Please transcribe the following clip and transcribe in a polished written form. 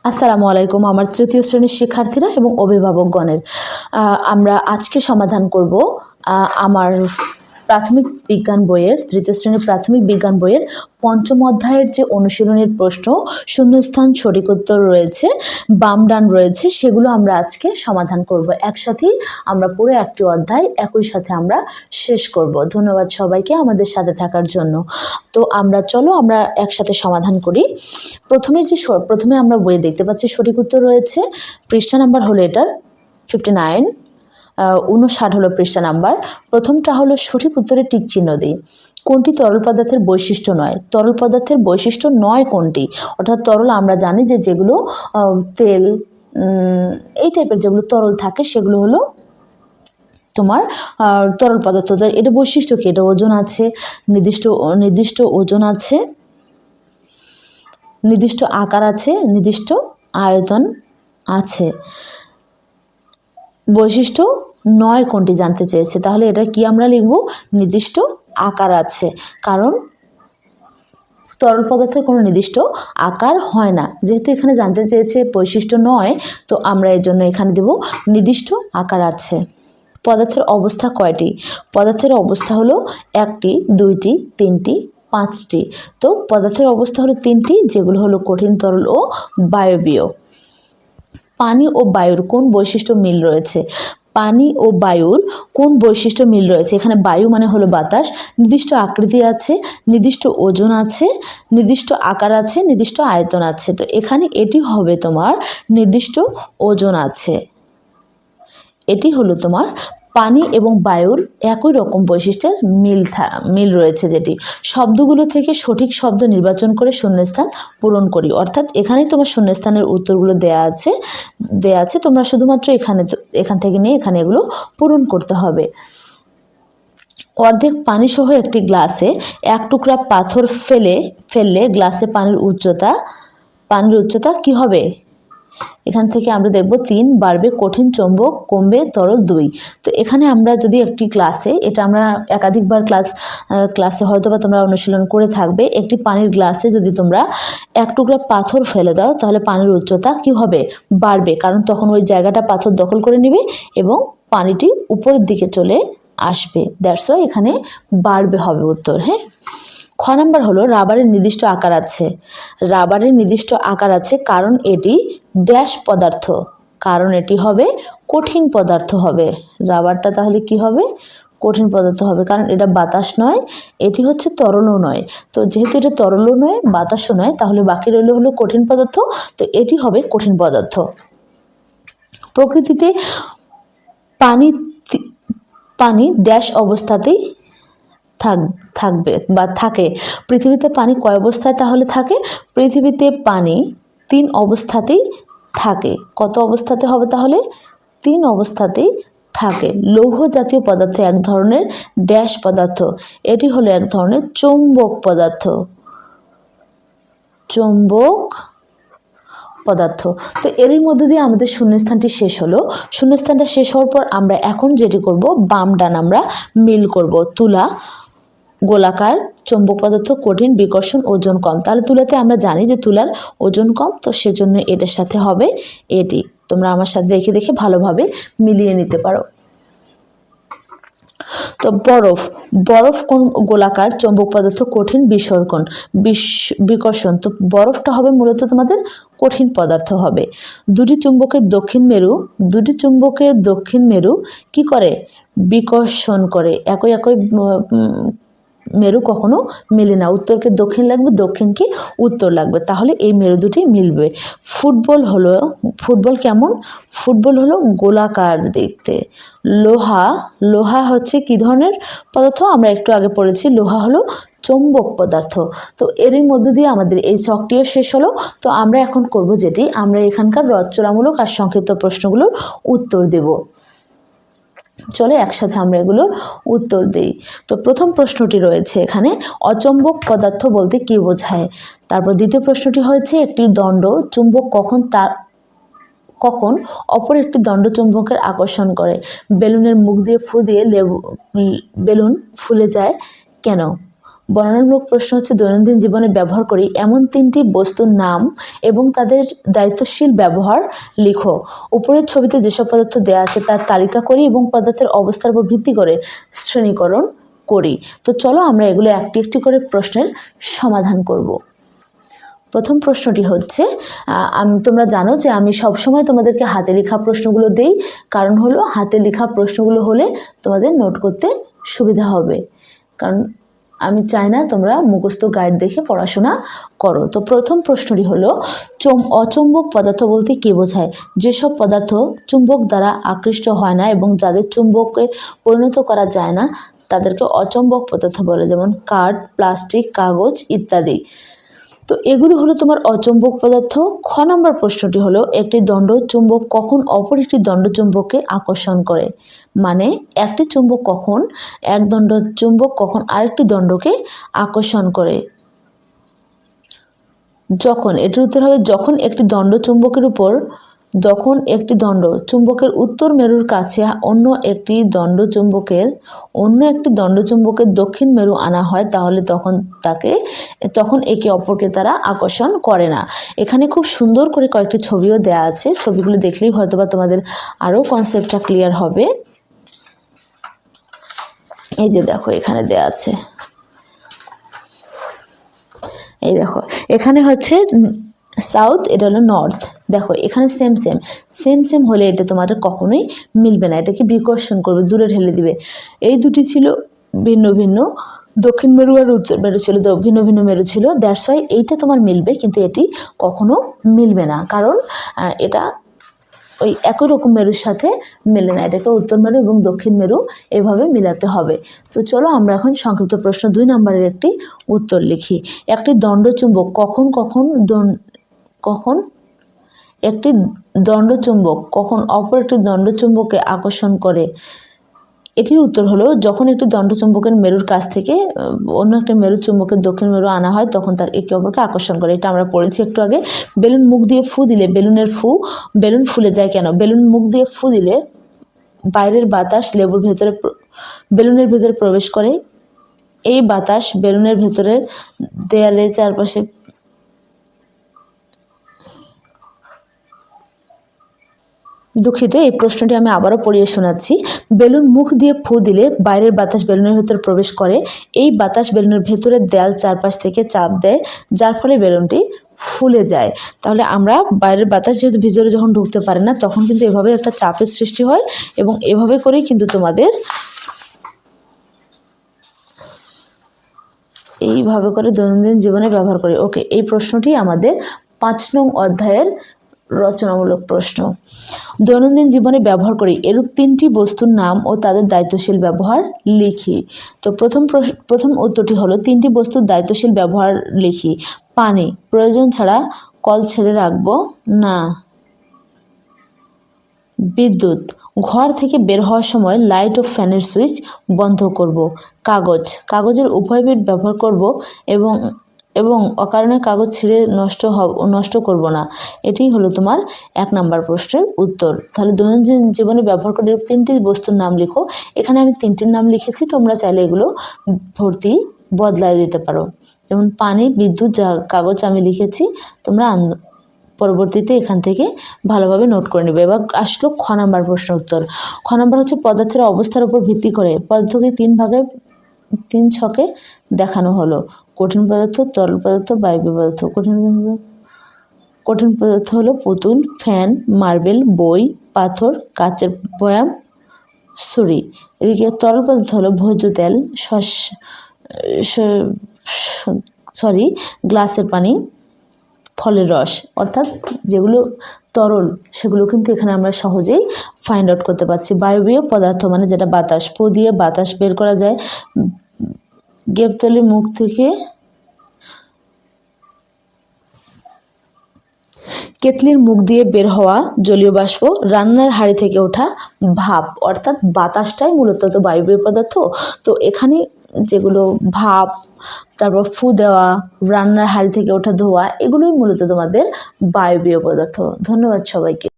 আসসালামু আলাইকুম আমার তৃতীয় শ্রেণীর শিক্ষার্থীরা এবং অভিভাবকগণের আমরা আজকে সমাধান করব আমার প্রাথমিক বিজ্ঞান বইয়ের তৃতীয় শ্রেণীর প্রাথমিক বিজ্ঞান বইয়ের পঞ্চম অধ্যায়ের যে অনুশীলনের প্রশ্ন শূন্যস্থান সঠিক উত্তর রয়েছে বাম ডান রয়েছে সেগুলো আমরা আজকে সমাধান করব একসাথেই আমরা পুরো একটি অধ্যায় একই সাথে আমরা শেষ করব। ধন্যবাদ সবাইকে আমাদের সাথে থাকার জন্য। তো চলো আমরা একসাথে সমাধান করি। প্রথমে আমরা বইয়ে দেখতে পাচ্ছি সঠিক উত্তর রয়েছে, পৃষ্ঠা নাম্বার হলো এটার 59, 59 হলো পৃষ্ঠা নাম্বার। প্রথমটা হলো সঠিক উত্তরে টিক চিহ্ন দিই। কোনটি তরল পদার্থের বৈশিষ্ট্য নয়? তরল পদার্থের বৈশিষ্ট্য নয় কোনটি? অর্থাৎ তরল আমরা জানি যে যেগুলো তেল এই টাইপের যেগুলো তরল থাকে সেগুলো হলো তোমার তরল পদার্থ। এটা বৈশিষ্ট্য কি? এটা ওজন আছে, নির্দিষ্ট ওজন আছে, নির্দিষ্ট আকার আছে, নির্দিষ্ট আয়তন আছে। বৈশিষ্ট্য নয় কোনটি জানতে চেয়েছে, তাহলে এটা কি আমরা লিখব? নির্দিষ্ট আকার আছে, কারণ তরল পদার্থের কোনো নির্দিষ্ট আকার হয় না। যেহেতু এখানে জানতে চেয়েছে বৈশিষ্ট্য নয়, তো আমরা এর জন্য এখানে দেব নির্দিষ্ট আকার আছে। পদার্থের অবস্থা কয়টি? পদার্থের অবস্থা হলো 1টি, 2টি, 3টি, 5টি। তো পদার্থের অবস্থা হলো 3টি, যেগুলো হলো কঠিন, তরল ও বায়বীয়। পানি ও বায়ুর কোন বৈশিষ্ট্য মিল রয়েছে? পানি ও বায়ুর কোন বৈশিষ্ট্য মিল রয়েছে? এখানে বায়ু মানে হলো বাতাস, নির্দিষ্ট আকৃতি আছে, নির্দিষ্ট ওজন আছে, নির্দিষ্ট আকার আছে, নির্দিষ্ট আয়তন আছে। তো এখানে এটি হবে তোমার নির্দিষ্ট ওজন আছে। এটি হলো তোমার পানি এবং বায়ুর একই রকম বৈশিষ্ট্যের মিল রয়েছে। যেটি শব্দগুলো থেকে সঠিক শব্দ নির্বাচন করে শূন্যস্থান পূরণ করি। অর্থাৎ এখানেই তোমার শূন্যস্থানের উত্তরগুলো দেয়া আছে, তোমরা শুধুমাত্র এখান থেকে নিয়ে এখানে এগুলো পূরণ করতে হবে। অর্ধেক পানিসহ একটি গ্লাসে 1 টুকরা পাথর ফেললে গ্লাসে পানির উচ্চতা কি হবে? এখান থেকে আমরা দেখব 3 বাড়বে, কঠিন, চৌম্বক, কমবে, তরল 2। তো এখানে আমরা যদি একটি ক্লাসে, এটা আমরা একাধিকবার ক্লাসে হয়তো বা তোমরা অনুশীলন করে থাকবে, একটি পানির গ্লাসে যদি তোমরা 1 টুকরা পাথর ফেলে দাও তাহলে পানির উচ্চতা কি হবে? বাড়বে, কারণ তখন ওই জায়গাটা পাথর দখল করে নেবে এবং পানিটি উপরের দিকে চলে আসবে। দ্যাটস ওয়াই এখানে বাড়বে হবে উত্তর। হ্যাঁ, খ নাম্বার হলো রাবারের নির্দিষ্ট আকার আছে। রাবারের নির্দিষ্ট আকার আছে কারণ এটি ড্যাশ পদার্থ, কারণ এটি হবে কঠিন পদার্থ হবে। রাবারটা তাহলে কি হবে? কঠিন পদার্থ হবে, কারণ এটা বাতাস নয়, এটি হচ্ছে তরলও নয়। তো যেহেতু এটা তরলও নয়, বাতাসও নয়, তাহলে বাকি হলো কঠিন পদার্থ। তো এটি হবে কঠিন পদার্থ। প্রকৃতিতে পানি ড্যাশ অবস্থাতেই থাকবে বা থাকে। পৃথিবীতে পানি কয় অবস্থায় তাহলে থাকে? পৃথিবীতে পানি 3 অবস্থাতেই থাকে। কত অবস্থাতে হবে তাহলে? 3 অবস্থাতেই থাকে। লৌহ জাতীয় পদার্থ এক ধরনের ড্যাশ পদার্থ, এটি হলো এক ধরনের চৌম্বক পদার্থ। তো এরই মধ্য দিয়ে আমাদের শূন্যস্থানটি শেষ হলো। শূন্যস্থানটা শেষ হওয়ার পর আমরা এখন যেটি করব, বাম ডান আমরা মিল করব। তুলা গোলাকার, চৌম্বক পদার্থ কঠিন, বিকর্ষণ, ওজন কম। তাহলে তুলাতে আমরা জানি যে তুলার ওজন কম, তো সেজন্য এটার সাথে হবে এটি। তোমরা আমার সাথে দেখে ভালোভাবে মিলিয়ে নিতে পারো। তো বরফ কোন গোলাকার, চৌম্বক পদার্থ কঠিন, বিকর্ষণ। তো বরফটা হবে মূলত তোমাদের কঠিন পদার্থ হবে। দুটি চুম্বকের দক্ষিণ মেরু কি করে? বিকর্ষণ করে। একই মেরু কখনো মেলে না। উত্তরকে দক্ষিণ লাগবে, দক্ষিণকে উত্তর লাগবে, তাহলে এই মেরু দুটি মিলবে। ফুটবল কেমন? ফুটবল হলো গোলাকার দেখতে। লোহা হচ্ছে কি ধরনের পদার্থ? আমরা একটু আগে পড়েছি, লোহা হলো চৌম্বক পদার্থ। তো এরই মধ্য দিয়ে আমাদের এই ছকটিও শেষ হলো। তো আমরা এখন করব যেটি, আমরা এখানকার রচনামূলক আর সংক্ষিপ্ত প্রশ্নগুলোর উত্তর দেব। চলো একসাথে আমরা এগুলোর উত্তর দিই। তো প্রথম প্রশ্নটি রয়েছে এখানে, অচৌম্বক পদার্থ বলতে কি বোঝায়? তারপর দ্বিতীয় প্রশ্নটি হয়েছে, একটি দণ্ড চুম্বক কখন অপর একটি দণ্ড চুম্বকের আকর্ষণ করে? বেলুনের মুখ দিয়ে ফু দিয়ে বেলুন ফুলে যায় কেন? বর্ণনামূলক প্রশ্ন হচ্ছে দৈনন্দিন জীবনে ব্যবহার করি এমন 3টি বস্তুর নাম এবং তাদের দায়িত্বশীল ব্যবহার লিখো। উপরের ছবিতে যেসব পদার্থ দেওয়া আছে তার তালিকা করি এবং পদার্থের অবস্থার উপর ভিত্তি করে শ্রেণীকরণ করি। তো চলো আমরা এগুলো একটি একটি করে প্রশ্নের সমাধান করব। প্রথম প্রশ্নটি হচ্ছে, তোমরা জানো যে আমি সবসময় তোমাদেরকে হাতে লেখা প্রশ্নগুলো দেই, কারণ হলো হাতে লেখা প্রশ্নগুলো হলে তোমাদের নোট করতে সুবিধা হবে, কারণ আমি চাই না তোমরা মুখস্থ গাইড দেখে পড়াশোনা করো। তো প্রথম প্রশ্নটি হলো, অচুম্বক পদার্থ বলতে কী বোঝায়? যেসব পদার্থ চুম্বক দ্বারা আকৃষ্ট হয় না এবং যাদের চুম্বকে পরিণত করা যায় না তাদেরকে অচুম্বক পদার্থ বলে, যেমন কাঠ, প্লাস্টিক, কাগজ ইত্যাদি। তো এগুলো হলো তোমার অচুম্বক পদার্থ। খ নম্বর প্রশ্নটি হলো, একটি দণ্ড চুম্বক কখন অপর একটি দণ্ড চুম্বককে আকর্ষণ করে? মানে একটি চুম্বক কখন এক দণ্ড চুম্বক কখন আরেকটি দণ্ডকে আকর্ষণ করে? যখন, এটির উত্তর হবে যখন একটি দণ্ড চুম্বকের উপর যখন একটি দণ্ড চুম্বকের উত্তর মেরুর কাছে অন্য একটি দণ্ড চুম্বকের দক্ষিণ মেরু আনা হয়, তাহলে তখন একে অপরকে তারা আকর্ষণ করে না। এখানে খুব সুন্দর করে কয়েকটি ছবিও দেয়া আছে, ছবিগুলো দেখলেই হয়তোবা তোমাদের আরও কনসেপ্টটা ক্লিয়ার হবে। এই যে দেখো এখানে দেয়া আছে, এই দেখো এখানে হচ্ছে সাউথ, এটা হলো নর্থ। দেখো এখানে সেম হলে এটা তোমাদের কখনোই মিলবে না, এটাকে বিকর্ষণ করবে, দূরে ঠেলে দিবে। এই দুটি ছিল ভিন্ন ভিন্ন, দক্ষিণ মেরু আর উত্তর মেরু ছিল ভিন্ন ভিন্ন মেরু ছিল, দ্যাটস ওয়াই এইটা তোমার মিলবে, কিন্তু এটি কখনো মিলবে না, কারণ এটা ওই একই রকম মেরুর সাথে মেলে না, এটাকে উত্তর মেরু এবং দক্ষিণ মেরু এভাবে মিলাতে হবে। তো চলো আমরা এখন সংক্ষিপ্ত প্রশ্ন 2 নম্বরের একটি উত্তর লিখি। একটি দণ্ডচুম্বক কখন একটি দণ্ডচুম্বক কখন অপর একটি দণ্ডচুম্বককে আকর্ষণ করে? এটির উত্তর হলো যখন একটি দণ্ডচুম্বকের মেরুর কাছ থেকে অন্য একটা মেরু চুম্বকের দক্ষিণ মেরু আনা হয়, তখন তা একে অপরকে আকর্ষণ করে। এটা আমরা পড়েছি একটু আগে। বেলুন মুখ দিয়ে ফু দিলে বেলুন ফুলে যায় কেন? বেলুন মুখ দিয়ে ফু দিলে বাইরের বাতাস বেলুনের ভেতরে প্রবেশ করে, এই বাতাস বেলুনের ভেতরের দেয়ালে চারপাশে দুঃখিত, এই প্রশ্নটি আমি আবারও পড়িয়ে শোনাচ্ছি। বেলুন মুখ দিয়ে ফু দিলে বাইরের বাতাস বেলুনের ভেতর প্রবেশ করে, এই বাতাস বেলুনের ভেতরের দেয়াল চারপাশ থেকে চাপ দেয়, যার ফলে বেলুনটি ফুলে যায়। তাহলে আমরা বাইরের বাতাস যেহেতু ভিতরে যখন ঢুকতে পারে না, তখন কিন্তু এভাবে একটা চাপের সৃষ্টি হয় এবং এভাবে করেই কিন্তু তোমাদের এইভাবে করে দৈনন্দিন জীবনে ব্যবহার করি। ওকে, এই প্রশ্নটি আমাদের 5 নং অধ্যায়ের রচনামূলক প্রশ্ন। দৈনন্দিন জীবনে ব্যবহার করি এরূপ 3টি বস্তুর নাম ও তাদের দায়িত্বশীল ব্যবহার লিখি। তো প্রথম উত্তরটি হলো 3টি বস্তুর দায়িত্বশীল ব্যবহার লিখি। পানি, প্রয়োজন ছাড়া কল ছেড়ে রাখবো না। বিদ্যুৎ, ঘর থেকে বের হওয়ার সময় লাইট ও ফ্যানের সুইচ বন্ধ করব। কাগজের উভয় পিঠ ব্যবহার করব এবং অকারণে কাগজ ছিঁড়ে নষ্ট করব না। এটাই হলো তোমার 1 নম্বর প্রশ্নের উত্তর। তাহলে দৈনন্দিন জীবনে ব্যবহার করে 3টি বস্তুর নাম লিখো। এখানে আমি 3টির নাম লিখেছি, তোমরা চাইলে এগুলো ভর্তি বদলায় দিতে পারো। যেমন পানি, বিদ্যুৎ, কাগজ আমি লিখেছি, তোমরা পরবর্তীতে এখান থেকে ভালোভাবে নোট করে নেবে। এবার আসলো খ নম্বর প্রশ্ন উত্তর। খ নম্বর হচ্ছে পদার্থের অবস্থার উপর ভিত্তি করে পদার্থকে 3 ছকে দেখানো হলো। কঠিন পদার্থ, তরল পদার্থ, বায়বীয় পদার্থ। কঠিন পদার্থ হলো পুতুল, ফ্যান, মার্বেল, বই, পাথর, কাচের বয়াম, ছুরি। এদিকে তরল পদার্থ হলো ভোজ্য তেল, গ্লাসের পানি, ফলের রস। অর্থাৎ যেগুলো তরল সেগুলো কিন্তু এখানে আমরা সহজেই ফাইন্ড আউট করতে পারছি। বায়বীয় পদার্থ মানে যেটা বাতাস, ফু দিয়ে বাতাস বের করা যায়। গেপতলির মুখ থেকে কেতলির মুখ দিয়ে বের হওয়া জলীয় বাষ্প, রান্নার হাঁড়ি থেকে ওঠা ভাপ। অর্থাৎ বাতাসটাই মূলত তো বায়বীয় পদার্থ। তো এখানে যেগুলো ভাপ, তারপর ফু দেওয়া, রান্নার হাঁড়ি থেকে ওঠা ধোঁয়া, এগুলোই মূলত তোমাদের বায়বীয় পদার্থ। ধন্যবাদ সবাইকে।